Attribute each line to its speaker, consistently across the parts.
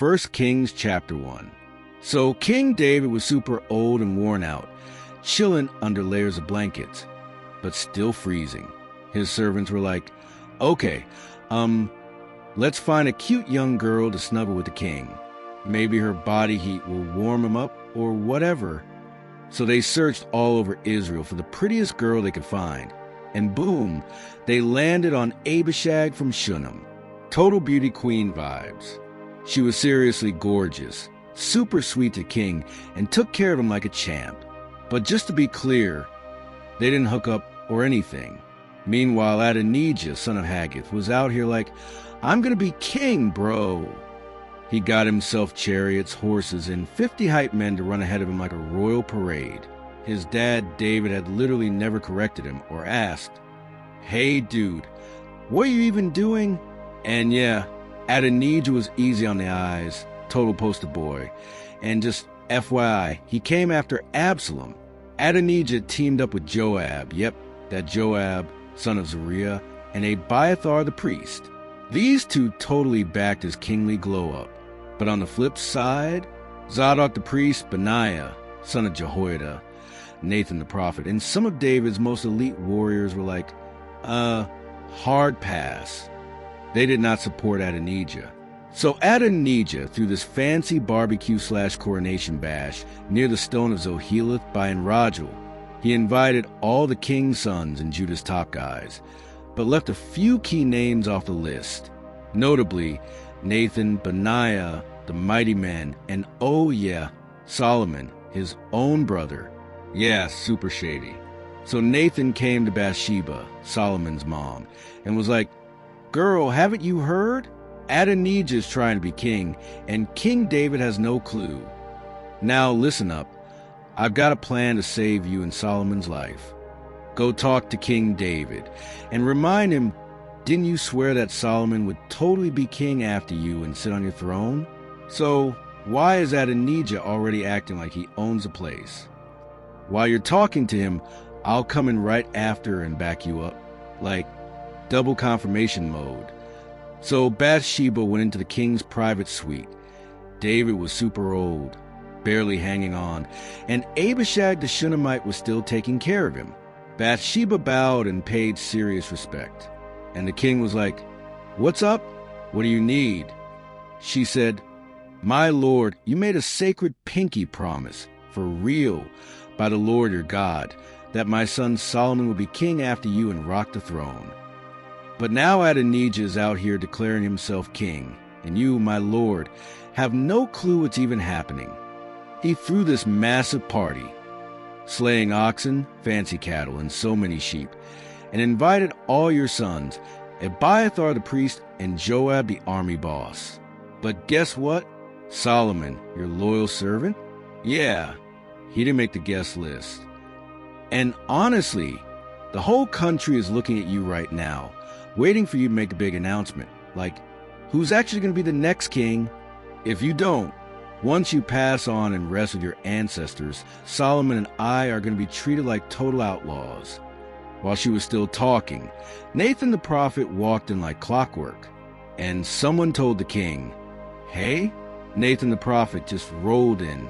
Speaker 1: 1 Kings chapter 1. So King David was super old and worn out, chilling under layers of blankets, but still freezing. His servants were like, okay, let's find a cute young girl to snuggle with the king. Maybe her body heat will warm him up or whatever. So they searched all over Israel for the prettiest girl they could find. And boom, they landed on Abishag from Shunem. Total beauty queen vibes. She was seriously gorgeous, super sweet to the king, and took care of him like a champ. But just to be clear, they didn't hook up or anything. Meanwhile, Adonijah, son of Haggith, was out here like, I'm gonna be king, bro. He got himself chariots, horses, and 50 hype men to run ahead of him like a royal parade. His dad, David, had literally never corrected him or asked, hey, dude, what are you even doing? And yeah, Adonijah was easy on the eyes, total poster boy. And just FYI, he came after Absalom. Adonijah teamed up with Joab, yep, that Joab, son of Zeruiah, and Abiathar the priest. These two totally backed his kingly glow-up. But on the flip side, Zadok the priest, Benaiah, son of Jehoiada, Nathan the prophet, and some of David's most elite warriors were like, hard pass. They did not support Adonijah. So Adonijah threw this fancy barbecue/coronation bash near the stone of Zoheleth by Enrogel. He invited all the king's sons and Judah's top guys, but left a few key names off the list. Notably, Nathan, Benaiah, the mighty men, and oh yeah, Solomon, his own brother. Yeah, super shady. So Nathan came to Bathsheba, Solomon's mom, and was like, girl, haven't you heard? Adonijah is trying to be king, and King David has no clue. Now listen up. I've got a plan to save you and Solomon's life. Go talk to King David, and remind him, didn't you swear that Solomon would totally be king after you and sit on your throne? So why is Adonijah already acting like he owns the place? While you're talking to him, I'll come in right after and back you up. Like, double confirmation mode. So Bathsheba went into the king's private suite. David was super old, barely hanging on, and Abishag the Shunammite was still taking care of him. Bathsheba bowed and paid serious respect. And the king was like, what's up? What do you need? She said, my lord, you made a sacred pinky promise, for real, by the Lord your God, that my son Solomon will be king after you and rock the throne. But now Adonijah is out here declaring himself king, and you, my lord, have no clue what's even happening. He threw this massive party, slaying oxen, fancy cattle, and so many sheep, and invited all your sons, Abiathar the priest and Joab the army boss. But guess what? Solomon, your loyal servant? Yeah, he didn't make the guest list. And honestly, the whole country is looking at you right now, waiting for you to make a big announcement, like, who's actually going to be the next king? If you don't, once you pass on and rest with your ancestors, Solomon and I are going to be treated like total outlaws. While she was still talking, Nathan the prophet walked in like clockwork, and someone told the king, hey? Nathan the prophet just rolled in.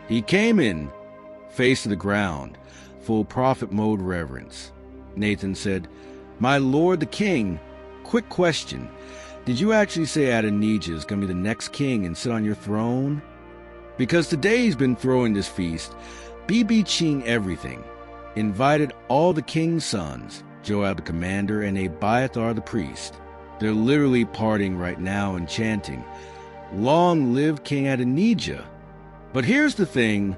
Speaker 1: He came in, face to the ground, full prophet mode reverence. Nathan said, my lord the king, quick question. Did you actually say Adonijah is going to be the next king and sit on your throne? Because today he's been throwing this feast, BBCing everything. Invited all the king's sons, Joab the commander and Abiathar the priest. They're literally partying right now and chanting, long live King Adonijah. But here's the thing,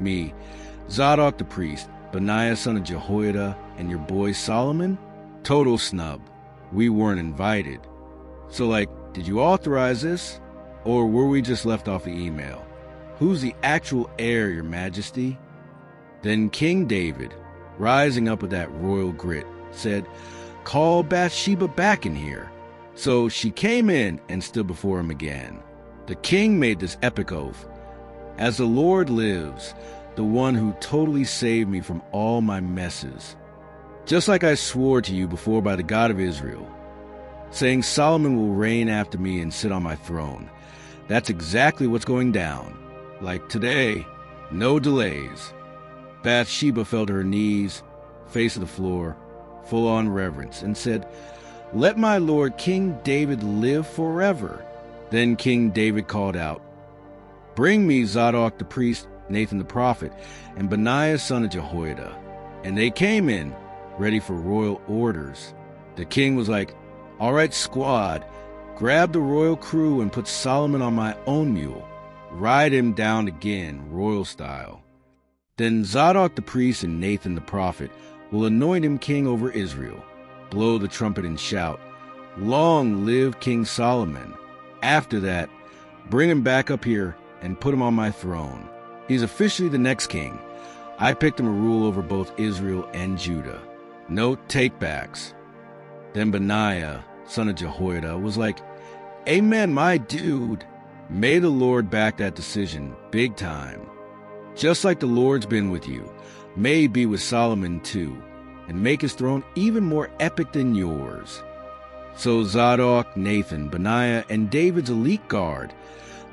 Speaker 1: me, Zadok the priest, Benaiah son of Jehoiada, and your boy Solomon, total snub. We weren't invited. So like, did you authorize this? Or were we just left off the email? Who's the actual heir, your majesty? Then King David, rising up with that royal grit, said, call Bathsheba back in here. So she came in and stood before him again. The king made this epic oath. As the Lord lives, the one who totally saved me from all my messes, just like I swore to you before by the God of Israel, saying Solomon will reign after me and sit on my throne, That's exactly what's going down. Like today, no delays. Bathsheba fell to her knees, face to the floor, full-on reverence, and said, "Let my lord King David live forever." Then King David called out, "Bring me Zadok the priest, Nathan the prophet, and Benaiah son of Jehoiada." And they came in, ready for royal orders. The king was like, "All right, squad, grab the royal crew and put Solomon on my own mule. Ride him down again, royal style. Then Zadok the priest and Nathan the prophet will anoint him king over Israel. Blow the trumpet and shout, 'Long live King Solomon.' After that, bring him back up here and put him on my throne. He's officially the next king. I picked him to rule over both Israel and Judah. No takebacks." Then Benaiah, son of Jehoiada, was like, "Amen, my dude." May the Lord back that decision big time. Just like the Lord's been with you, may he be with Solomon too, and make his throne even more epic than yours. So Zadok, Nathan, Benaiah, and David's elite guard,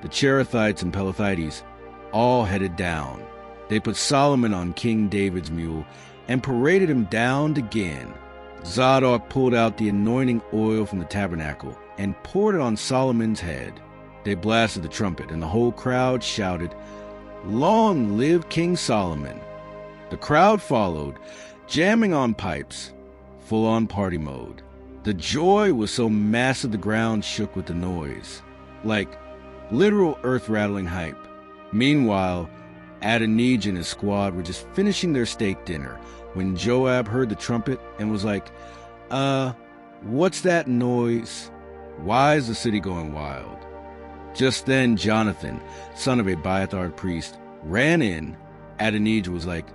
Speaker 1: the Cherethites and Pelethites, all headed down. They put Solomon on King David's mule and paraded him down again. Zadok pulled out the anointing oil from the tabernacle and poured it on Solomon's head. They blasted the trumpet, and the whole crowd shouted, "Long live King Solomon." The crowd followed, jamming on pipes, full-on party mode. The joy was so massive the ground shook with the noise, like literal earth-rattling hype. Meanwhile, Adonijah and his squad were just finishing their steak dinner when Joab heard the trumpet and was like, what's that noise? Why is the city going wild?" Just then Jonathan, son of a lighthearted priest, ran in. Adonijah was like,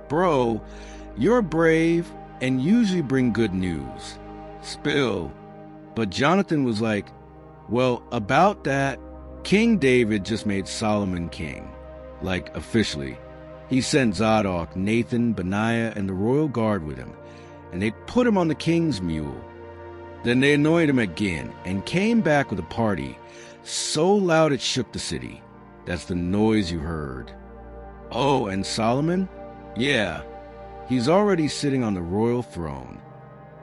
Speaker 1: "Bro, you're brave and usually bring good news. Spill." But Jonathan was like, "Well, about that, King David just made Solomon king. Like, officially. He sent Zadok, Nathan, Benaiah, and the royal guard with him, and they put him on the king's mule. Then they anointed him again and came back with a party so loud it shook the city. That's the noise you heard. Oh, and Solomon? Yeah, he's already sitting on the royal throne.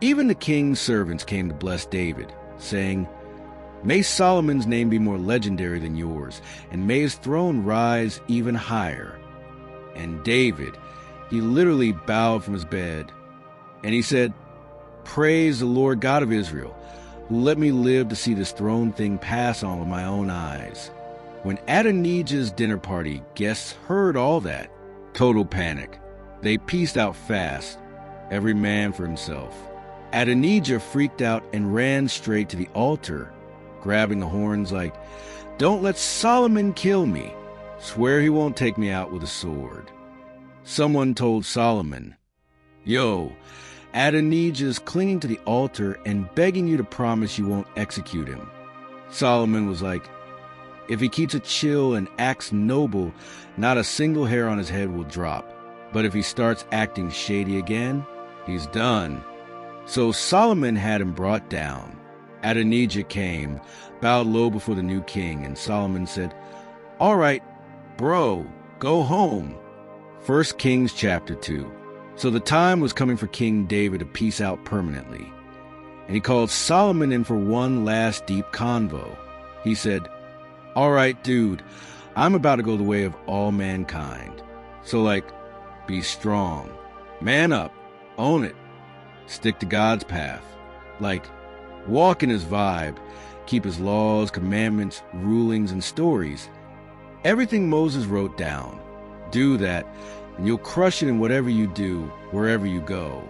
Speaker 1: Even the king's servants came to bless David, saying, "May Solomon's name be more legendary than yours, and may his throne rise even higher." And David, he literally bowed from his bed, and he said, "Praise the Lord God of Israel, who let me live to see this throne thing pass on with my own eyes." When Adonijah's dinner party guests heard all that, total panic. They pieced out fast, every man for himself. Adonijah freaked out and ran straight to the altar, grabbing the horns like, "Don't let Solomon kill me. Swear he won't take me out with a sword." Someone told Solomon, "Yo, Adonijah's clinging to the altar and begging you to promise you won't execute him." Solomon was like, "If he keeps it chill and acts noble, not a single hair on his head will drop. But if he starts acting shady again, he's done." So Solomon had him brought down. Adonijah came, bowed low before the new king, and Solomon said, "All right, bro, go home." 1 Kings chapter 2. So the time was coming for King David to peace out permanently, and he called Solomon in for one last deep convo. He said, "All right, dude, I'm about to go the way of all mankind. So, be strong. Man up. Own it. Stick to God's path. Walk in his vibe. Keep his laws, commandments, rulings, and stories. Everything Moses wrote down. Do that, and you'll crush it in whatever you do, wherever you go.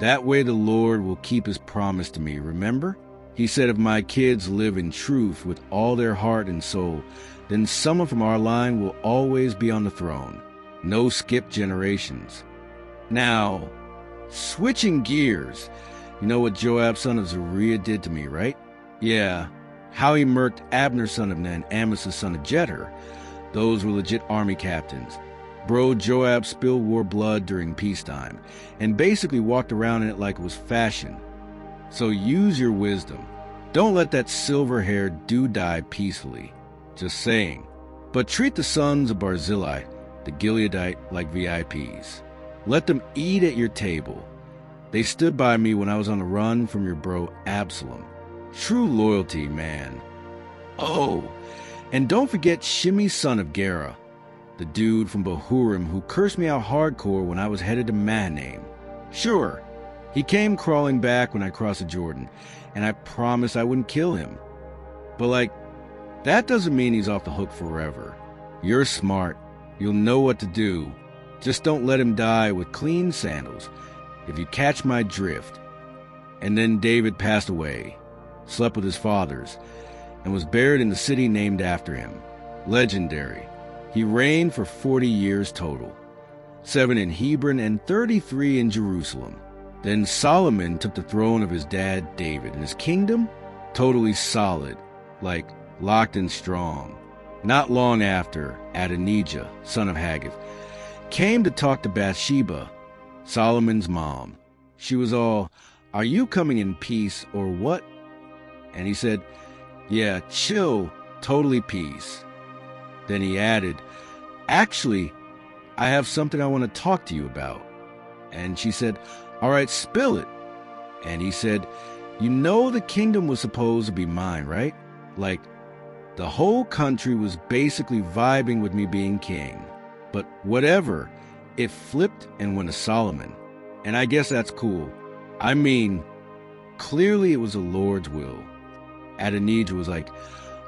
Speaker 1: That way the Lord will keep his promise to me, remember? He said if my kids live in truth with all their heart and soul, then someone from our line will always be on the throne. No skip generations." Now, switching gears, you know what Joab son of Zeruiah did to me, right? Yeah, how he murked Abner son of Ner and Amasa son of Jeter. Those were legit army captains. Bro Joab spilled war blood during peacetime, and basically walked around in it like it was fashion. So use your wisdom. Don't let that silver-haired dude die peacefully. Just saying. But treat the sons of Barzillai, the Gileadite, like VIPs. Let them eat at your table. They stood by me when I was on the run from your bro Absalom. True loyalty, man. Oh, and don't forget Shimei, son of Gera, the dude from Bahurim who cursed me out hardcore when I was headed to Mahanaim. Sure, he came crawling back when I crossed the Jordan, and I promised I wouldn't kill him. But that doesn't mean he's off the hook forever. You're smart. You'll know what to do. Just don't let him die with clean sandals, if you catch my drift. And then David passed away, slept with his fathers, and was buried in the city named after him. Legendary. He reigned for 40 years total, 7 in Hebron and 33 in Jerusalem. Then Solomon took the throne of his dad David, and his kingdom, totally solid, locked and strong. Not long after, Adonijah, son of Haggith, came to talk to Bathsheba, Solomon's mom. She was all, "Are you coming in peace or what?" And he said, "Yeah, chill, totally peace." Then he added, "Actually, I have something I want to talk to you about." And she said, "All right, spill it." And he said, "You know the kingdom was supposed to be mine, right? The whole country was basically vibing with me being king. But whatever, it flipped and went to Solomon. And I guess that's cool. I mean, clearly it was the Lord's will." Adonijah was like,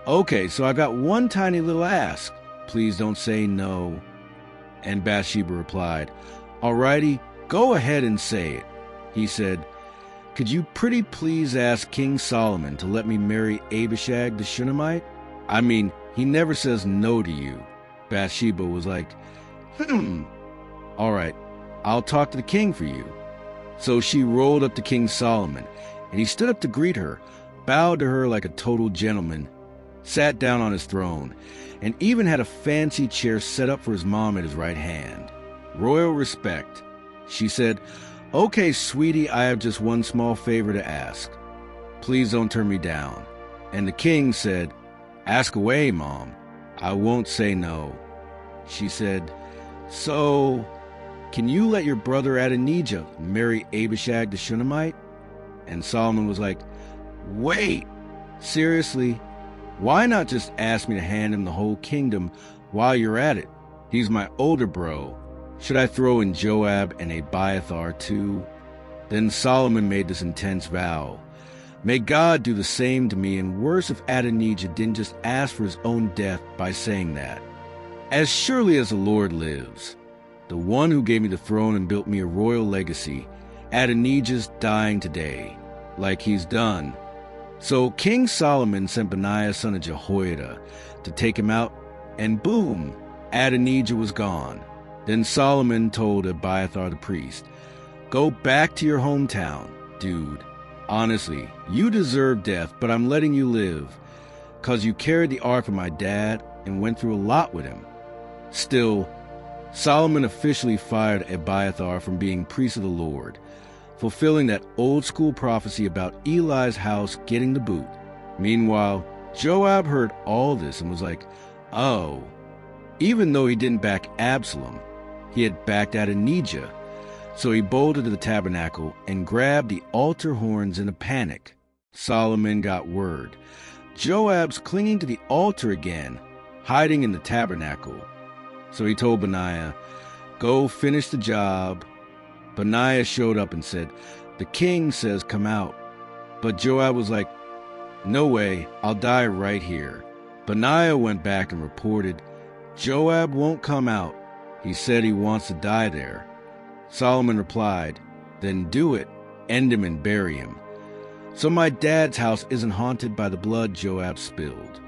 Speaker 1: "Okay, so I got one tiny little ask. Please don't say no." And Bathsheba replied, "Alrighty, go ahead and say it." He said, "Could you pretty please ask King Solomon to let me marry Abishag the Shunammite? I mean, he never says no to you." Bathsheba was like, "All right, I'll talk to the king for you." So she rolled up to King Solomon, and he stood up to greet her, bowed to her like a total gentleman, sat down on his throne, and even had a fancy chair set up for his mom at his right hand. Royal respect. She said, "Okay, sweetie, I have just one small favor to ask. Please don't turn me down." And the king said, "Ask away, Mom. I won't say no." She said, "So, can you let your brother Adonijah marry Abishag the Shunammite?" And Solomon was like, "Wait, seriously? Why not just ask me to hand him the whole kingdom while you're at it? He's my older bro. Should I throw in Joab and Abiathar too?" Then Solomon made this intense vow. "May God do the same to me, and worse if Adonijah didn't just ask for his own death by saying that. As surely as the Lord lives, the one who gave me the throne and built me a royal legacy, Adonijah's dying today, like he's done." So King Solomon sent Benaiah son of Jehoiada to take him out, and boom, Adonijah was gone. Then Solomon told Abiathar the priest, "Go back to your hometown, dude. Honestly, you deserve death, but I'm letting you live, 'cause you carried the ark of my dad and went through a lot with him." Still, Solomon officially fired Abiathar from being priest of the Lord, fulfilling that old-school prophecy about Eli's house getting the boot. Meanwhile, Joab heard all this and was like, oh, even though he didn't back Absalom, he had backed Adonijah. So he bolted to the tabernacle and grabbed the altar horns in a panic. Solomon got word. Joab's clinging to the altar again, hiding in the tabernacle. So he told Benaiah, "Go finish the job." Benaiah showed up and said, "The king says come out." But Joab was like, "No way, I'll die right here." Benaiah went back and reported, "Joab won't come out. He said he wants to die there." Solomon replied, "Then do it, end him and bury him, so my dad's house isn't haunted by the blood Joab spilled."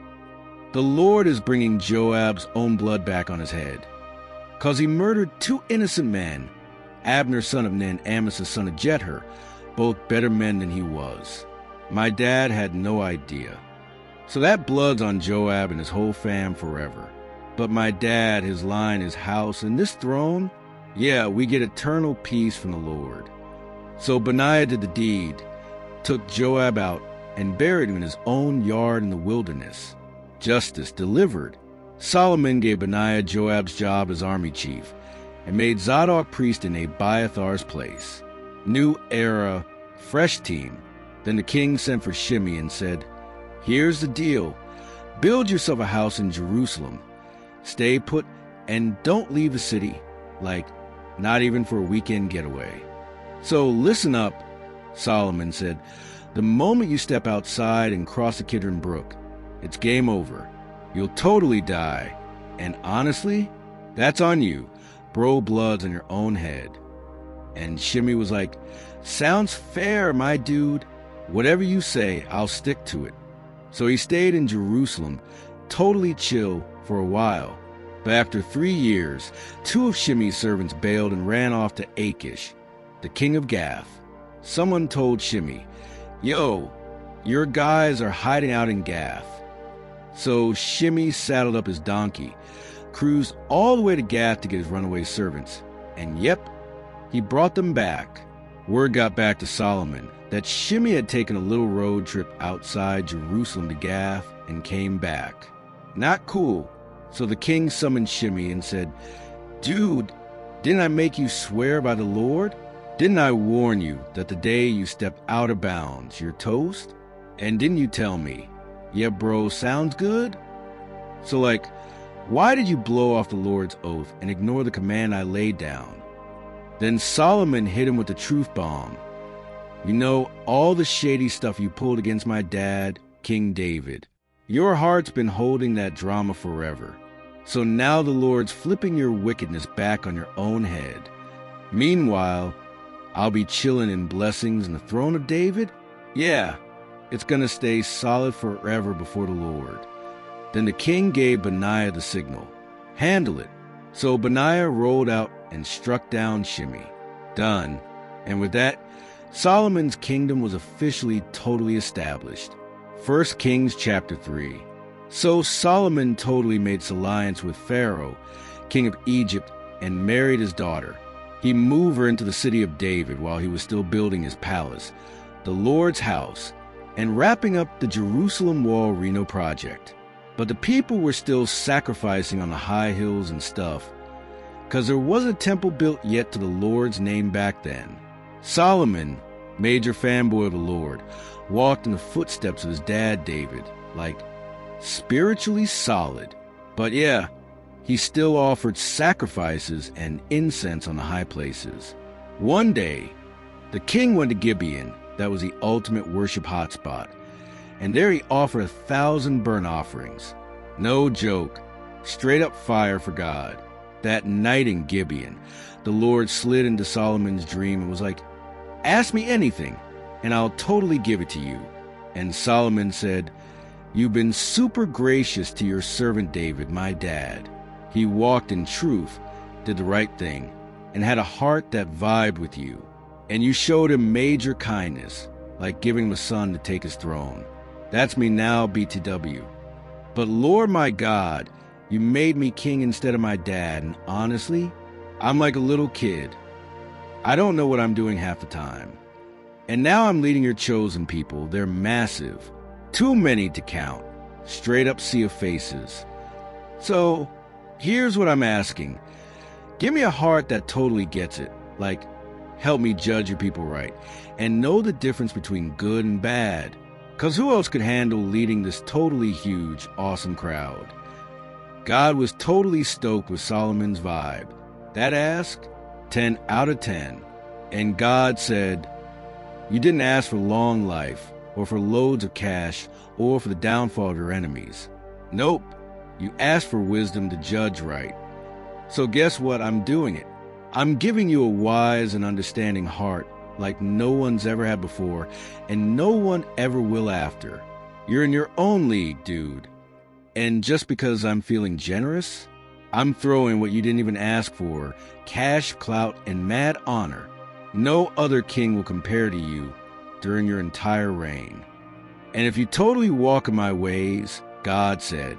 Speaker 1: The Lord is bringing Joab's own blood back on his head, 'cause he murdered 2 innocent men, Abner son of Ner and Amasa son of Jether, both better men than he was. My dad had no idea. So that blood's on Joab and his whole fam forever. But my dad, his line, his house, and this throne, yeah, we get eternal peace from the Lord. So Benaiah did the deed, took Joab out, and buried him in his own yard in the wilderness. Justice delivered. Solomon gave Benaiah Joab's job as army chief and made Zadok priest in Abiathar's place. New era, fresh team. Then the king sent for Shimei and said, "Here's the deal. Build yourself a house in Jerusalem. Stay put and don't leave the city, like not even for a weekend getaway." "So listen up," Solomon said. "The moment you step outside and cross the Kidron Brook, it's game over. You'll totally die. And honestly, that's on you. Bro, blood's on your own head." And Shimei was like, "Sounds fair, my dude. Whatever you say, I'll stick to it." So he stayed in Jerusalem, totally chill for a while. But after 3 years, 2 of Shimei's servants bailed and ran off to Achish, the king of Gath. Someone told Shimei, "Yo, your guys are hiding out in Gath." So Shimei saddled up his donkey, cruised all the way to Gath to get his runaway servants. And yep, he brought them back. Word got back to Solomon that Shimei had taken a little road trip outside Jerusalem to Gath and came back. Not cool. So the king summoned Shimei and said, "Dude, didn't I make you swear by the Lord? Didn't I warn you that the day you step out of bounds, you're toast? And didn't you tell me, 'Yeah, bro, sounds good'? So why did you blow off the Lord's oath and ignore the command I laid down?" Then Solomon hit him with the truth bomb. "You know, all the shady stuff you pulled against my dad, King David. Your heart's been holding that drama forever. So now the Lord's flipping your wickedness back on your own head. Meanwhile, I'll be chilling in blessings in the throne of David? Yeah, it's gonna stay solid forever before the Lord." Then the king gave Benaiah the signal. "Handle it." So Benaiah rolled out and struck down Shimei. Done. And with that, Solomon's kingdom was officially totally established. 1 Kings chapter 3. So Solomon totally made alliance with Pharaoh, king of Egypt, and married his daughter. He moved her into the city of David while he was still building his palace, the Lord's house, and wrapping up the Jerusalem Wall Reno project. But the people were still sacrificing on the high hills and stuff, because there wasn't a temple built yet to the Lord's name back then. Solomon, major fanboy of the Lord, walked in the footsteps of his dad David, spiritually solid. But yeah, he still offered sacrifices and incense on the high places. One day, the king went to Gibeon, that was the ultimate worship hotspot, and there he offered 1,000 burnt offerings. No joke, straight up fire for God. That night in Gibeon, the Lord slid into Solomon's dream and was like, "Ask me anything, and I'll totally give it to you." And Solomon said, "You've been super gracious to your servant David, my dad. He walked in truth, did the right thing, and had a heart that vibed with you. And you showed him major kindness, like giving him a son to take his throne. That's me now, BTW. But Lord my God, you made me king instead of my dad, and honestly, I'm like a little kid. I don't know what I'm doing half the time. And now I'm leading your chosen people. They're massive. Too many to count. Straight up sea of faces. So, here's what I'm asking. Give me a heart that totally gets it. Help me judge your people right. And know the difference between good and bad. 'Cause who else could handle leading this totally huge, awesome crowd?" God was totally stoked with Solomon's vibe. That ask? 10 out of 10. And God said, "You didn't ask for long life, or for loads of cash, or for the downfall of your enemies. Nope, you asked for wisdom to judge right. So guess what? I'm doing it. I'm giving you a wise and understanding heart like no one's ever had before, and no one ever will after. You're in your own league, dude. And just because I'm feeling generous, I'm throwing what you didn't even ask for, cash, clout, and mad honor. No other king will compare to you during your entire reign. And if you totally walk in my ways," God said,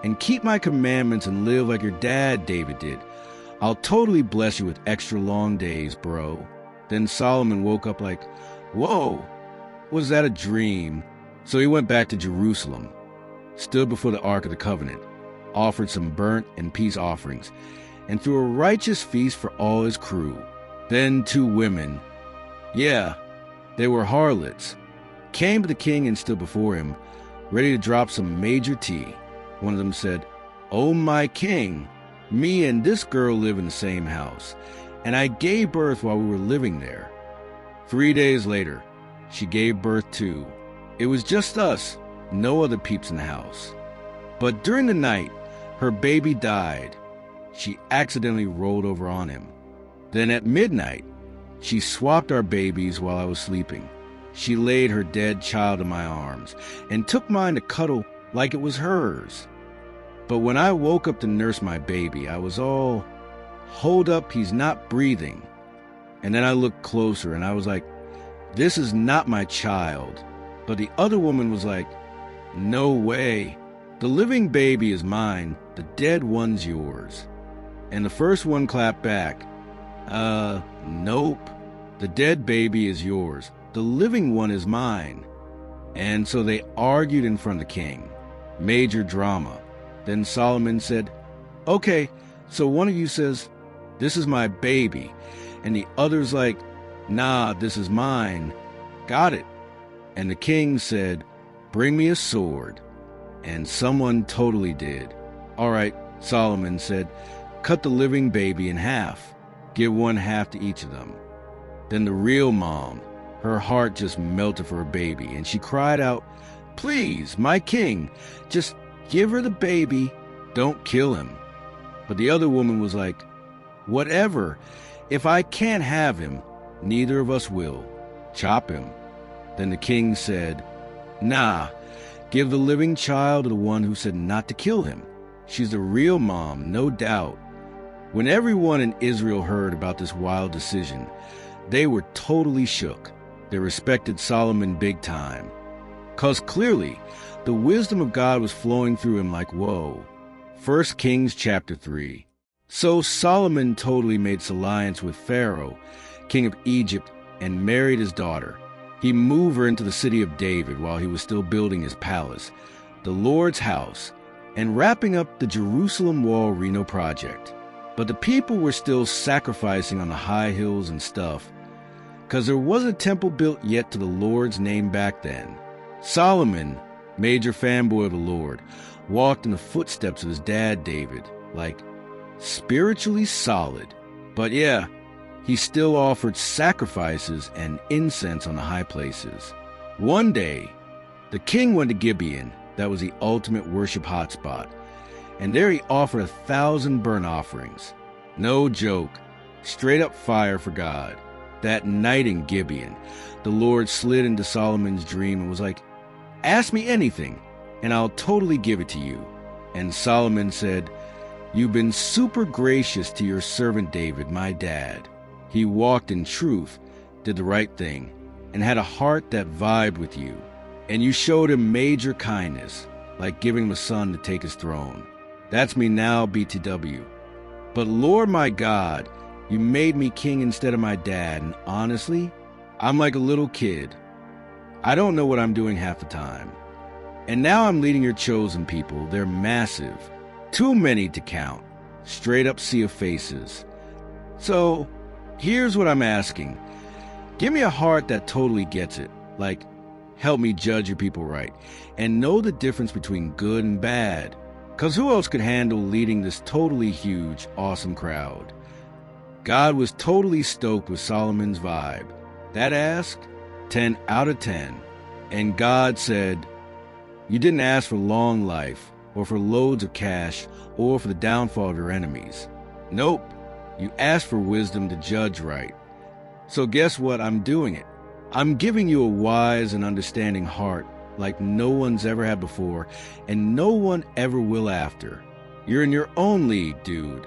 Speaker 1: "and keep my commandments and live like your dad David did, I'll totally bless you with extra long days, bro." Then Solomon woke up whoa, was that a dream? So he went back to Jerusalem. stood before the Ark of the Covenant, offered some burnt and peace offerings, and threw a righteous feast for all his crew. Then 2 women, yeah, they were harlots, came to the king and stood before him, ready to drop some major tea. One of them said, "Oh, my king, me and this girl live in the same house, and I gave birth while we were living there. 3 days later, she gave birth too. It was just us, no other peeps in the house. But during the night, her baby died. She accidentally rolled over on him. Then at midnight, she swapped our babies while I was sleeping. She laid her dead child in my arms and took mine to cuddle like it was hers. But when I woke up to nurse my baby, I was all, 'Hold up, he's not breathing.' And then I looked closer and I was like, 'This is not my child.' But the other woman was like, 'No way. The living baby is mine, the dead one's yours.' And the first one clapped back, 'Nope. The dead baby is yours. The living one is mine.' And so they argued in front of the king. Major drama. Then Solomon said, 'Okay, so one of you says, "This is my baby," and the other's like, "Nah, this is mine." Got it." And the king said, "Bring me a sword." And someone totally did. "All right," Solomon said, "cut the living baby in half. Give 1/2 to each of them." Then the real mom, her heart just melted for her baby, and she cried out, "Please, my king, just give her the baby. Don't kill him." But the other woman was like, "Whatever. If I can't have him, neither of us will. Chop him." Then the king said, "Nah, give the living child to the one who said not to kill him. She's the real mom, no doubt." When everyone in Israel heard about this wild decision, they were totally shook. They respected Solomon big time. 'Cause clearly, the wisdom of God was flowing through him like, whoa. 1 Kings chapter 3. So Solomon totally made alliance with Pharaoh, king of Egypt, and married his daughter. He moved her into the city of David while he was still building his palace, the Lord's house, and wrapping up the Jerusalem Wall Reno project. But the people were still sacrificing on the high hills and stuff, 'cause there wasn't a temple built yet to the Lord's name back then. Solomon, major fanboy of the Lord, walked in the footsteps of his dad David, like spiritually solid. But yeah, he still offered sacrifices and incense on the high places. One day, the king went to Gibeon, that was the ultimate worship hotspot, and there he offered 1,000 burnt offerings. No joke, straight up fire for God. That night in Gibeon, the Lord slid into Solomon's dream and was like, "Ask me anything, and I'll totally give it to you." And Solomon said, "You've been super gracious to your servant David, my dad. He walked in truth, did the right thing, and had a heart that vibed with you. And you showed him major kindness, like giving him a son to take his throne. That's me now, BTW. But Lord my God, you made me king instead of my dad, and honestly, I'm like a little kid. I don't know what I'm doing half the time. And now I'm leading your chosen people. They're massive. Too many to count. Straight up sea of faces. So, here's what I'm asking. Give me a heart that totally gets it. Like, help me judge your people right. And know the difference between good and bad. 'Cause who else could handle leading this totally huge, awesome crowd?" God was totally stoked with Solomon's vibe. That ask, 10 out of 10. And God said, "You didn't ask for long life, or for loads of cash, or for the downfall of your enemies. Nope, you asked for wisdom to judge right. So guess what? I'm doing it. I'm giving you a wise and understanding heart like no one's ever had before, and no one ever will after. You're in your own league, dude.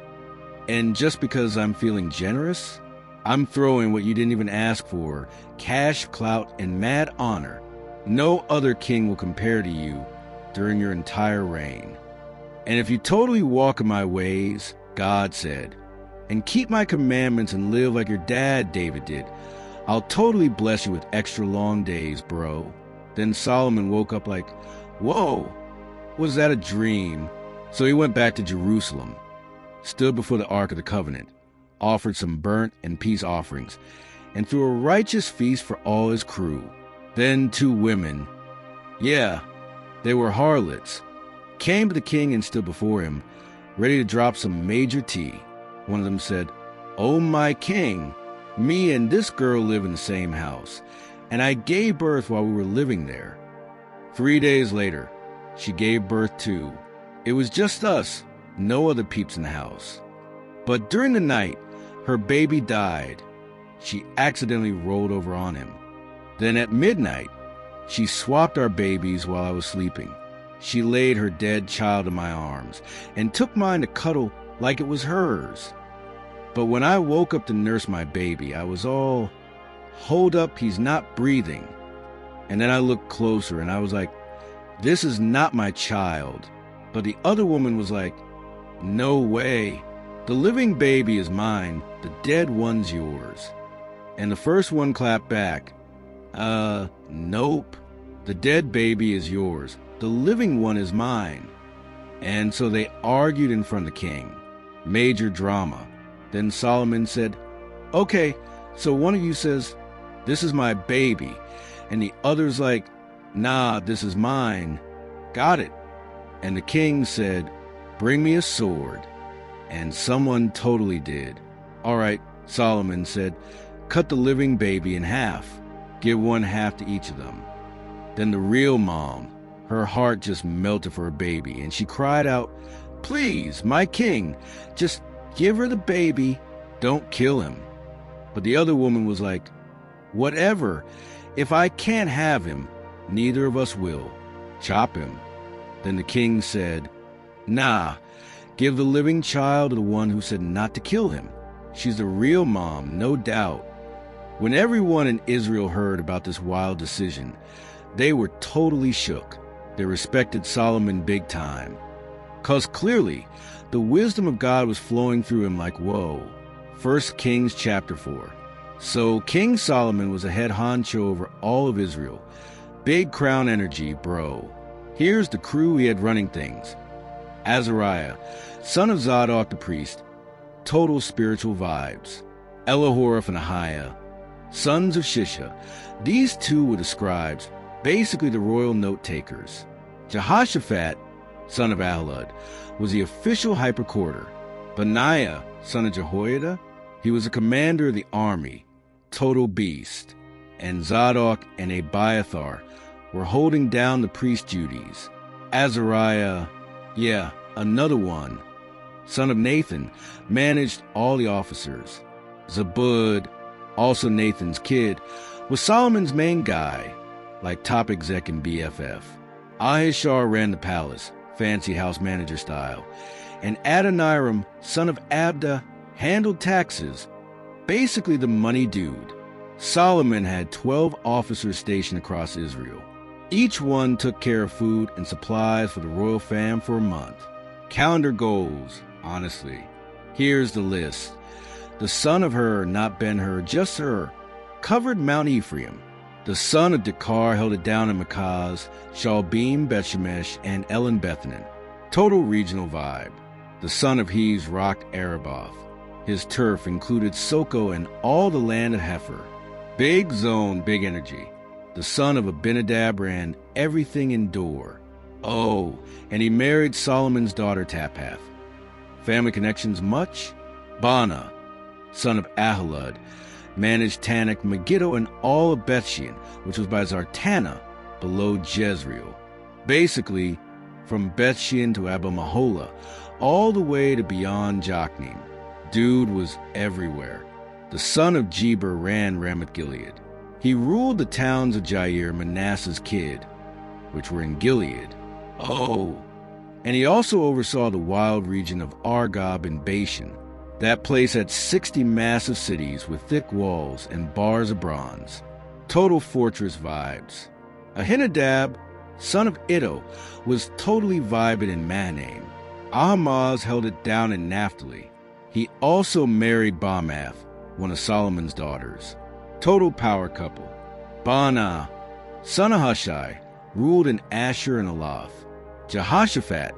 Speaker 1: And just because I'm feeling generous, I'm throwing what you didn't even ask for, cash, clout, and mad honor. No other king will compare to you during your entire reign. And if you totally walk in my ways," God said, "and keep my commandments and live like your dad David did, I'll totally bless you with extra long days, bro." Then Solomon woke up like, "Whoa, was that a dream? So he went back to Jerusalem, stood before the Ark of the Covenant, offered some burnt and peace offerings, and threw a righteous feast for all his crew. Then 2 women, they were harlots, came to the king and stood before him, ready to drop some major tea. One of them said, "Oh, my king, me and this girl live in the same house, and I gave birth while we were living there. 3 days later, she gave birth too. It was just us, no other peeps in the house. But during the night, her baby died. She accidentally rolled over on him. Then at midnight, she swapped our babies while I was sleeping. She laid her dead child in my arms and took mine to cuddle like it was hers. But when I woke up to nurse my baby, I was all, 'Hold up, he's not breathing.' And then I looked closer and I was like, 'This is not my child.' But the other woman was like, 'No way. The living baby is mine, the dead one's yours.' And the first one clapped back, 'Nope. The dead baby is yours. The living one is mine.' And so they argued in front of the king. Major drama. Then Solomon said, 'Okay, so one of you says, "This is my baby," and the other's like, "Nah, this is mine." Got it. And the king said, 'Bring me a sword.' And someone totally did. 'All right,' Solomon said, 'cut the living baby in half. Give 1/2 to each of them.' Then the real mom, her heart just melted for her baby, and she cried out, 'Please, my king, just give her the baby. Don't kill him.' But the other woman was like, 'Whatever. If I can't have him, neither of us will. Chop him.' Then the king said, 'Nah, give the living child to the one who said not to kill him. She's the real mom, no doubt.' When everyone in Israel heard about this wild decision, they were totally shook. They respected Solomon big time. 'Cause clearly, the wisdom of God was flowing through him like, whoa. 1 Kings chapter 4. So King Solomon was a head honcho over all of Israel. Big crown energy, bro. Here's the crew he had running things. Azariah, son of Zadok the priest, total spiritual vibes. Elihoreph and Ahiah, sons of Shisha. These 2 were the scribes, basically the royal note takers. Jehoshaphat, son of Ahilud, was the official hypercourter. Benaiah, son of Jehoiada, he was a commander of the army, total beast. And Zadok and Abiathar were holding down the priest duties. Azariah, another one, son of Nathan, managed all the officers. Zabud, also Nathan's kid, was Solomon's main guy, like top exec and BFF. Ahishar ran the palace, fancy house manager style. And Adoniram, son of Abda, handled taxes, basically the money dude. Solomon had 12 officers stationed across Israel. Each one took care of food and supplies for the royal fam for a month. Calendar goals, honestly. Here's the list. The son of Hur, not Ben-Hur, just Hur, covered Mount Ephraim. The son of Dekar held it down in Makaz, Shalbim, Bethshemesh, and Ellen Bethanan. Total regional vibe. The son of Hes rocked Araboth. His turf included Soko and all the land of Heifer. Big zone, big energy. The son of Abinadab ran everything indoor. Oh, and he married Solomon's daughter Taphath. Family connections much? Bana, son of Ahilud, managed Tanakh, Megiddo, and all of Bethshean, which was by Zartana, below Jezreel. Basically, from Bethshean to Abel-Mahola, all the way to beyond Jokneam. Dude was everywhere. The son of Jeber ran Ramoth-Gilead. He ruled the towns of Jair, Manasseh's kid, which were in Gilead. Oh, and he also oversaw the wild region of Argob and Bashan. That place had 60 massive cities with thick walls and bars of bronze. Total fortress vibes. Ahinadab, son of Iddo, was totally vibing in Mahanaim. Ahamaz held it down in Naphtali. He also married Bamath, one of Solomon's daughters. Total power couple. Bana, son of Hushai, ruled in Asher and Elath. Jehoshaphat,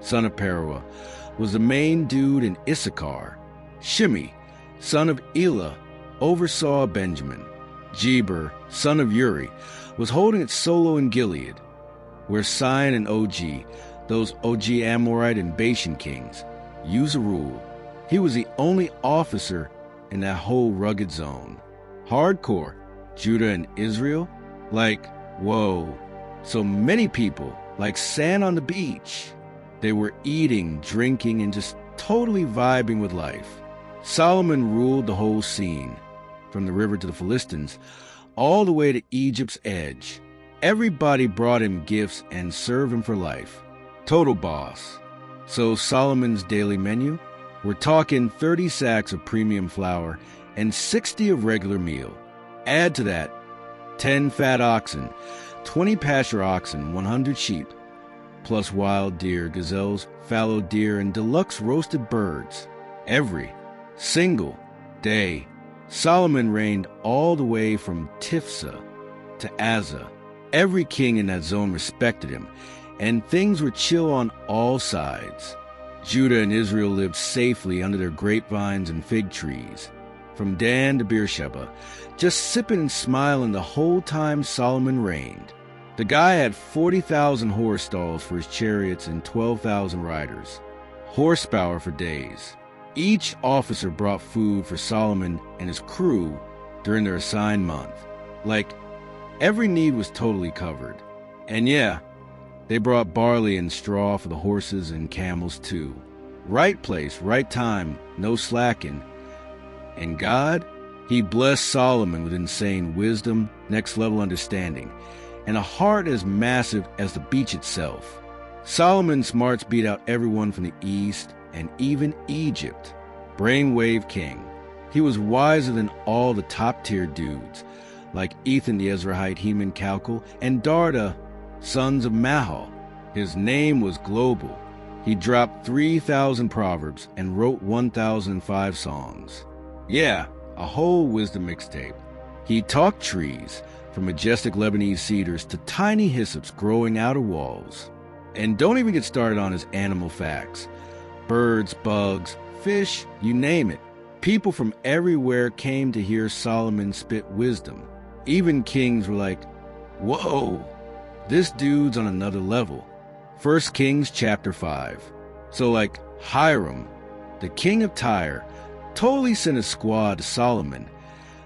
Speaker 1: son of Paruah, was the main dude in Issachar. Shimei, son of Elah, oversaw Benjamin. Jeber, son of Uri, was holding it solo in Gilead, where Sihon and Og, those Og Amorite and Bashan kings, used a rule. He was the only officer in that whole rugged zone. Hardcore, Judah and Israel, like, whoa. So many people, like sand on the beach. They were eating, drinking, and just totally vibing with life. Solomon ruled the whole scene, from the river to the Philistines, all the way to Egypt's edge. Everybody brought him gifts and served him for life. Total boss. So Solomon's daily menu? We're talking 30 sacks of premium flour and 60 of regular meal. Add to that 10 fat oxen, 20 pasture oxen, 100 sheep, plus wild deer, gazelles, fallow deer, and deluxe roasted birds. Every single day. Solomon reigned all the way from Tifsa to Azza. Every king in that zone respected him, and things were chill on all sides. Judah and Israel lived safely under their grapevines and fig trees, from Dan to Beersheba, just sipping and smiling the whole time Solomon reigned. The guy had 40,000 horse stalls for his chariots and 12,000 riders. Horsepower for days. Each officer brought food for Solomon and his crew during their assigned month. Like, every need was totally covered. And yeah, they brought barley and straw for the horses and camels too. Right place, right time, no slacking. And God, he blessed Solomon with insane wisdom, next-level understanding, and a heart as massive as the beach itself. Solomon's smarts beat out everyone from the East and even Egypt. Brainwave king. He was wiser than all the top-tier dudes, like Ethan the Ezrahite, Heman Calcul, and Darda, sons of Mahal. His name was global. He dropped 3,000 proverbs and wrote 1,005 songs. Yeah, a whole wisdom mixtape. He talked trees, from majestic Lebanese cedars to tiny hyssops growing out of walls. And don't even get started on his animal facts. Birds, bugs, fish, you name it. People from everywhere came to hear Solomon spit wisdom. Even kings were like, whoa, this dude's on another level. 1 Kings chapter 5. So like Hiram, the king of Tyre, totally sent a squad to Solomon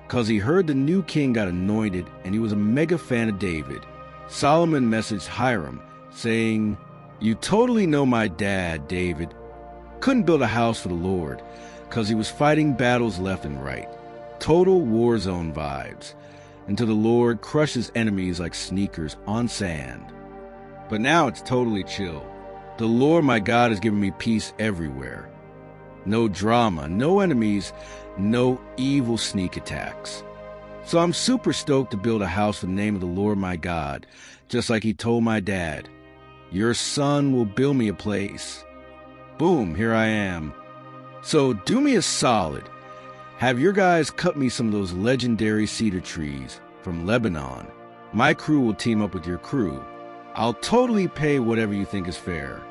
Speaker 1: because he heard the new king got anointed and he was a mega fan of David. Solomon messaged Hiram saying, you totally know my dad, David, couldn't build a house for the Lord because he was fighting battles left and right. Total war zone vibes, until the Lord crushes enemies like sneakers on sand. But now it's totally chill. The Lord my God has given me peace everywhere. No drama, no enemies, no evil sneak attacks. So I'm super stoked to build a house in the name of the Lord my God, just like he told my dad. Your son will build me a place. Boom, here I am. So do me a solid. Have your guys cut me some of those legendary cedar trees from Lebanon. My crew will team up with your crew. I'll totally pay whatever you think is fair.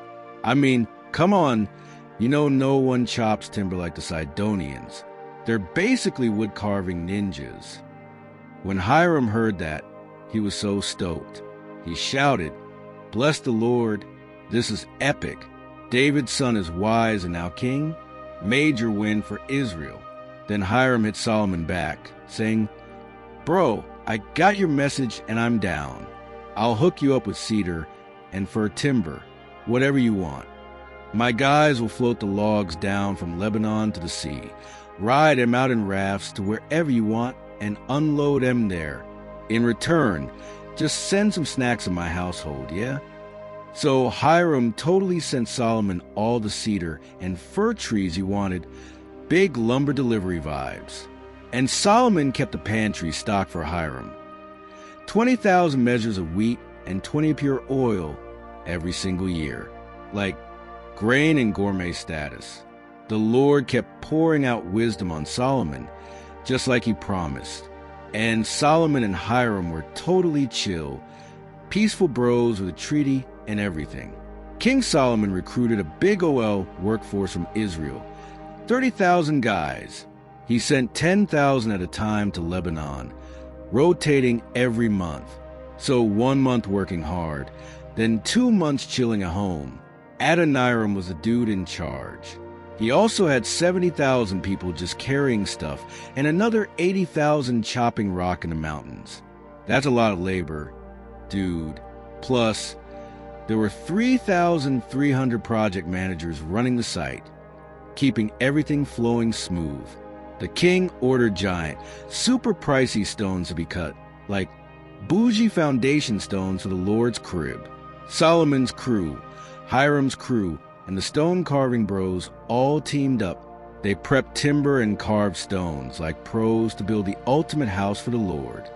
Speaker 1: I mean, come on, you know no one chops timber like the Sidonians. They're basically wood carving ninjas. When Hiram heard that, he was so stoked. He shouted, bless the Lord, this is epic. David's son is wise and now king. Major win for Israel. Then Hiram hit Solomon back, saying, bro, I got your message and I'm down. I'll hook you up with cedar and fir timber, whatever you want. My guys will float the logs down from Lebanon to the sea, ride them out in rafts to wherever you want, and unload them there. In return, just send some snacks in my household, yeah? So Hiram totally sent Solomon all the cedar and fir trees he wanted, big lumber delivery vibes. And Solomon kept the pantry stocked for Hiram. 20,000 measures of wheat and 20 pure oil every single year. Like grain and gourmet status. The Lord kept pouring out wisdom on Solomon, just like he promised. And Solomon and Hiram were totally chill, peaceful bros with a treaty and everything. King Solomon recruited a big OL workforce from Israel, 30,000 guys. He sent 10,000 at a time to Lebanon, rotating every month. So 1 month working hard, then 2 months chilling at home. Adoniram was the dude in charge. He also had 70,000 people just carrying stuff and another 80,000 chopping rock in the mountains. That's a lot of labor, dude. Plus, there were 3,300 project managers running the site, keeping everything flowing smooth. The king ordered giant, super pricey stones to be cut, like bougie foundation stones for the Lord's crib. Solomon's crew, Hiram's crew, and the stone carving bros all teamed up. They prepped timber and carved stones like pros to build the ultimate house for the Lord.